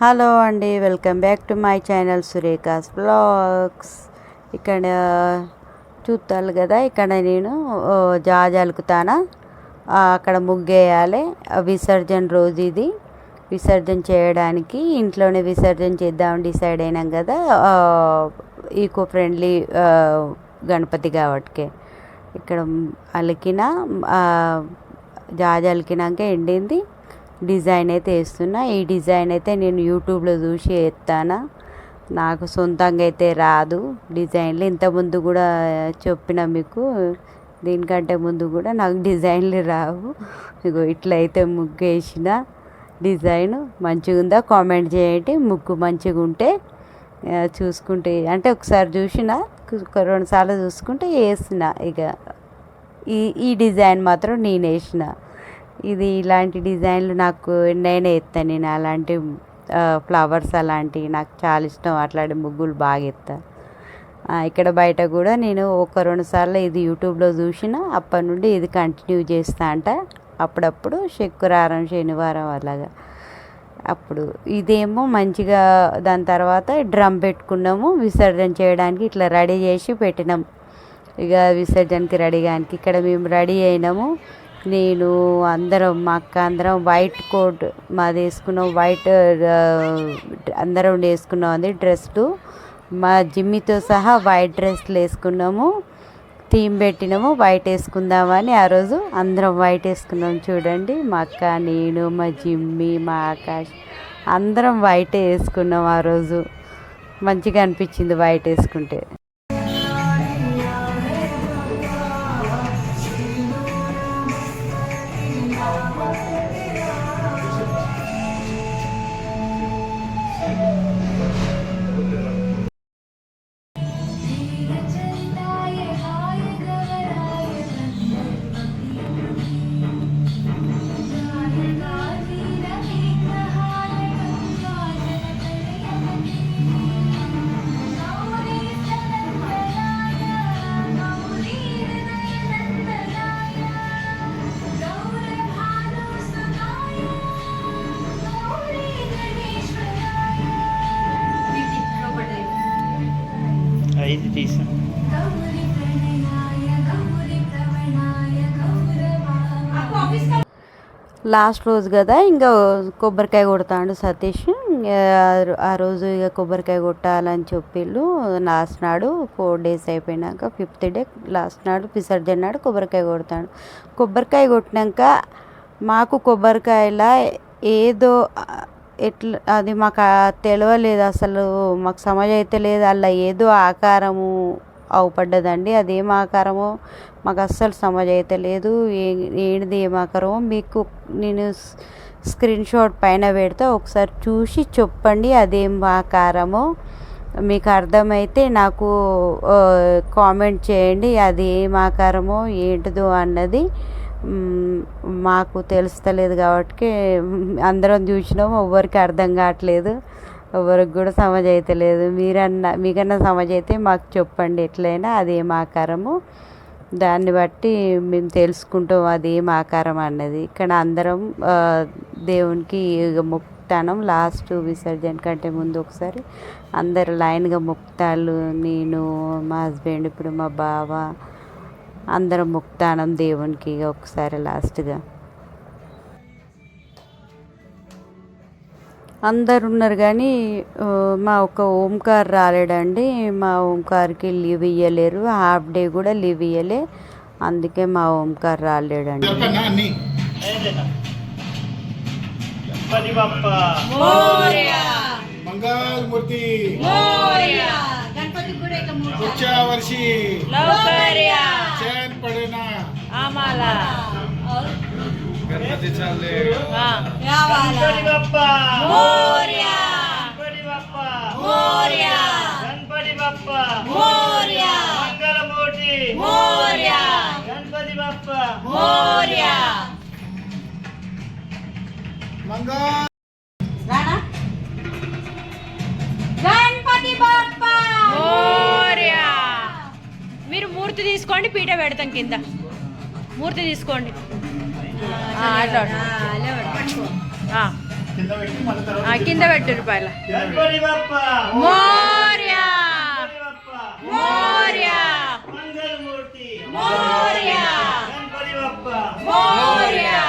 Hello అండి, welcome back to my channel Surekha's blogs. ఇక్కడ చూస్తారు కదా, ఇక్కడ నేను జాజాలుకుతానా. అక్కడ ముగ్గేయాలి. విసర్జన రోజు ఇది. విసర్జన చేయడానికి ఇంట్లోనే విసర్జన చేద్దామని డిసైడ్ అయినాం కదా. ఈకో ఫ్రెండ్లీ గణపతి కాబట్టి ఇక్కడ అలికిన జాజి అలికినాక ఎండింది. డిజైన్ అయితే వేస్తున్నా. ఈ డిజైన్ అయితే నేను యూట్యూబ్లో చూసి వేస్తాను. నాకు సొంతంగా అయితే రాదు డిజైన్లు. ఇంతకుముందు కూడా చెప్పిన మీకు, దీనికంటే ముందు కూడా నాకు డిజైన్లు రావు. ఇగో ఇట్లయితే ముగ్గు వేసిన. డిజైన్ మంచిగా ఉందా కామెంట్ చేయండి. ముగ్గు మంచిగా ఉంటే చూసుకుంటే, అంటే ఒకసారి చూసిన 2 సార్లు చూసుకుంటే వేసిన. ఇక ఈ డిజైన్ మాత్రం నేను వేసిన. ఇది ఇలాంటి డిజైన్లు నాకు నేనే ఎత్తాను. నేను అలాంటి ఫ్లవర్స్ అలాంటివి నాకు చాలా ఇష్టం. అట్లాంటి ముగ్గులు బాగా ఎత్తా. ఇక్కడ బయట కూడా నేను 1-2 సార్లు ఇది యూట్యూబ్లో చూసిన. అప్పటి నుండి ఇది కంటిన్యూ చేస్తా అంట. అప్పుడప్పుడు శుక్రవారం శనివారం అలాగా. అప్పుడు ఇదేమో మంచిగా. దాని తర్వాత డ్రమ్ పెట్టుకున్నాము విసర్జన చేయడానికి. ఇట్లా రెడీ చేసి పెట్టినాం. ఇక విసర్జనకి రెడీ కానీ ఇక్కడ మేము రెడీ అయినాము. నేను అందరం, మా అక్క అందరం వైట్ కోట్ మాది వేసుకున్నాం. వైట్ అందరం వేసుకున్నాం. అది డ్రెస్లు మా జిమ్మితో సహా వైట్ డ్రెస్లు వేసుకున్నాము. థీమ్ పెట్టినాము వైట్ వేసుకుందామని. ఆ రోజు అందరం వైట్ వేసుకున్నాం. చూడండి, మా అక్క, నేను, మా జిమ్మి, మా ఆకాష్ అందరం వైటే వేసుకున్నాం. ఆ రోజు మంచిగా అనిపించింది వైట్ వేసుకుంటే. ఇది తీసాం. లాస్ట్ రోజు కదా, ఇంకా కొబ్బరికాయ కొడతాడు సతీష్. ఆ రోజు ఇక కొబ్బరికాయ కొట్టాలని చెప్పిళ్ళు. లాస్ట్ నాడు 4 days అయిపోయినాక 5th day లాస్ట్ నాడు విసర్జన నాడు కొబ్బరికాయ కొడతాడు. కొబ్బరికాయ కొట్టినాక మాకు కొబ్బరికాయల ఏదో ఎట్లా అది మాకు తెలియలేదు. అసలు మాకు సమజ్ అయితే లేదు. అలా ఏదో ఆకారము అవుపడ్డదండి. అదేం ఆకారమో మాకు అస్సలు సమజ్ అయితే లేదు. ఏంటిది ఏం ఆకారమో మీకు నేను స్క్రీన్ షాట్ పైన పెడితే ఒకసారి చూసి చెప్పండి. అదేం ఆకారమో మీకు అర్థమైతే నాకు కామెంట్ చేయండి. అది ఏం ఆకారమో ఏంటిదో అన్నది మాకు తెలుస్తలేదు. కాబట్టి అందరం చూసినాము. ఎవ్వరికి అర్థం కావట్లేదు. ఎవరికి కూడా సమజ్ అయితే లేదు. మీకన్నా సమజ్ అయితే మాకు చెప్పండి. ఎట్లయినా అదేం ఆకారము, దాన్ని బట్టి మేము తెలుసుకుంటాం అదేం ఆకారం అన్నది. ఇక్కడ అందరం దేవునికి మొక్కుతానం. లాస్ట్ విసర్జన కంటే ముందు ఒకసారి అందరు లైన్గా మొక్కుతాళ్ళు. నేను, మా హస్బెండ్, ఇప్పుడు మా బావ అందరం మొక్కుతానం దేవునికి ఒకసారి లాస్ట్గా. అందరు ఉన్నారు కానీ మా ఒక ఓంకార్ రాలేడండి. మా ఓంకార్కి లీవ్ ఇవ్వలేరు. హాఫ్ డే కూడా లీవ్ ఇవ్వలే. అందుకే మా ఓంకార్ రాలేడండి. गणपती चालले. गणपती बाप्पा मोरया. गणपती बाप्पा मोरया. गणपती बाप्पा मोरया. मंगलमूर्ती मोरया. गणपती बाप्पा मोरया. मंगल राणा. गणपती बाप्पा मोरया. మీరు మూర్తి తీసుకోండి, పీట పెడతాం కింద. మూర్తి తీసుకోండి. అట్లా కింద పెట్టు రూపాయల గణపతి బప్ప మోరియా మోరియా మంగళమూర్తి మోరియా గణపతి బప్ప మోరియా.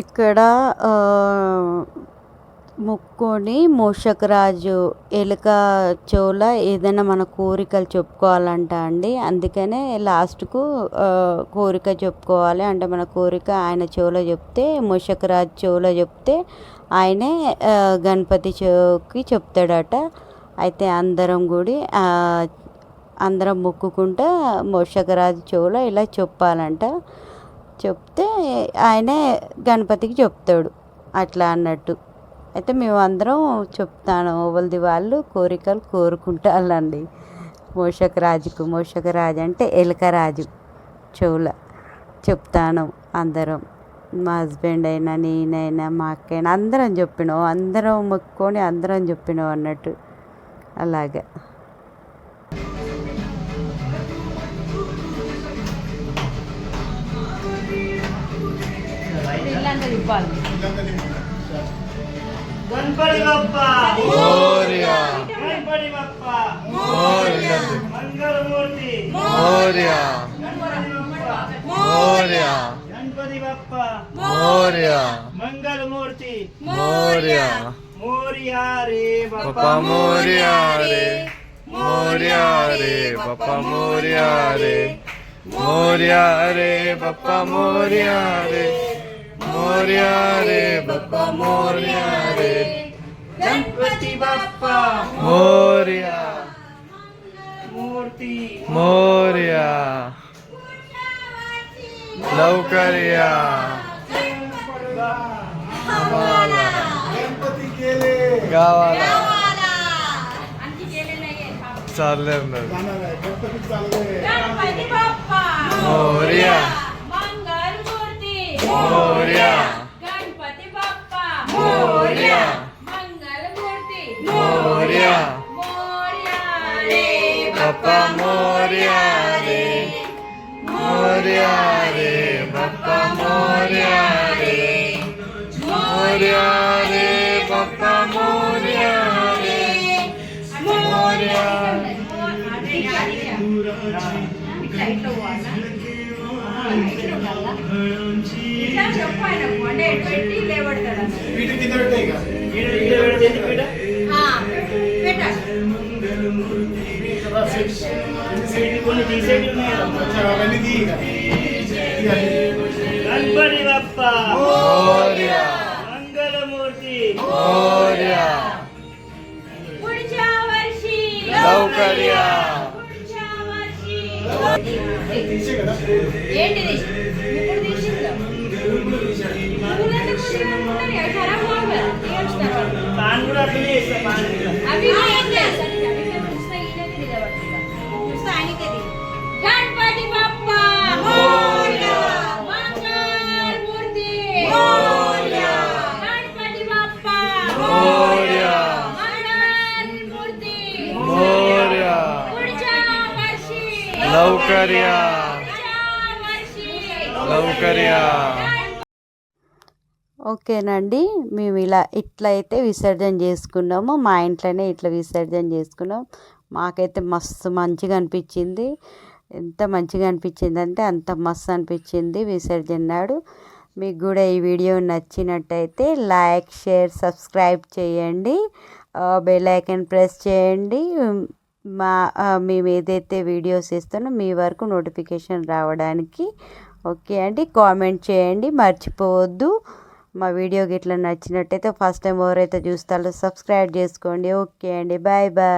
ఇక్కడ మొక్కుని మోషకరాజు ఎలుక చెవుల ఏదైనా మన కోరికలు చెప్పుకోవాలంట అండి. అందుకనే లాస్ట్కు కోరిక చెప్పుకోవాలి అంటే మన కోరిక ఆయన చెవులో చెప్తే మోషకరాజు చెవులో చెప్తే ఆయనే గణపతి చెవుకి చెప్తాడట. అయితే అందరం కూడా అందరం మొక్కుకుంటే మోషకరాజు చెవులో ఇలా చెప్పాలంట. చెప్తే ఆయనే గణపతికి చెప్తాడు అట్లా అన్నట్టు. అయితే మేము అందరం చెప్తాను వాళ్ళది వాళ్ళు కోరికలు కోరుకుంటానండి మోషకరాజుకు. మోషకరాజు అంటే ఎలుకరాజు చెవుల చెప్తాను అందరం, మా హస్బెండ్ అయినా నేనైనా మా అక్కైనా అందరం చెప్పినాం, అందరం మొక్కుకొని అందరం చెప్పినాం అన్నట్టు అలాగా. గణపతి బప్ప మోరియా గణపతి బప్ప మోరియా మంగళమూర్తి మోరియా మోరియా గణపతి బప్ప మోరియా మంగళమూర్తి మోరియా మోరియా రే పప్ప బప్ప మోరియా రే మోరియా రే పప్ప మోరియా రే మోరియా రే పప్ప మోరియా రే మోరియా రే పప్ప మోరియా రే గణపతి బప్ప మోరియా మూర్తి మోరియా లౌకర్యా కావాలా చాలే ఉన్నది గణపతి బప్ప మోరియా మంగళమూర్తి మోరియా గణపతి బప్ప మోరియా మంగళమూర్తి మోరియా మోరియా రే పప్ప మోరియా రే మోరియా రే పప్ప మోరియా రే మోరియా రే పప్ప మోరియా రే మోరియా కొన్ని తీసేవి ఉన్నాయి గణపతి బప్ప మోరియా మంగళమూర్తి మోరియా పుడిచా వర్షి లౌకర్యా పుడిచా వర్షి ఏంటిది ఇప్పుడు తీసిందో ఖరాబ్ కావాలి పాన్ కూడా అట్లనే చేస్తా పాన్ కూడా అవి ఏం లేదు గణపతి బప్ప మోరియా మంగళమూర్తి మోరియా గణపతి బప్ప మోరియా మంగళమూర్తి మోరియా పుడిచా వర్షి లౌకర్యా పుడిచా వర్షి లౌకర్యా. ఓకేనండి, మేము ఇట్లయితే విసర్జన చేసుకున్నాము. మా ఇంట్లోనే ఇట్లా విసర్జన చేసుకున్నాం. మాకైతే మస్తు మంచిగా అనిపించింది. ఎంత మంచిగా అనిపించింది అంటే అంత మస్తు అనిపించింది విసర్జన నాడు. మీకు కూడా ఈ వీడియో నచ్చినట్టయితే లైక్, షేర్, సబ్స్క్రైబ్ చేయండి, బెల్ ఐకాన్ ప్రెస్ చేయండి. మేము ఏదైతే వీడియోస్ ఇస్తానో మీ వరకు నోటిఫికేషన్ రావడానికి. ఓకే అండి, కామెంట్ చేయండి మర్చిపోవద్దు. మా వీడియోకి ఇట్లా నచ్చినట్టయితే ఫస్ట్ టైం ఎవరైతే చూస్తారో సబ్స్క్రైబ్ చేసుకోండి. ఓకే అండి, బాయ్ బాయ్.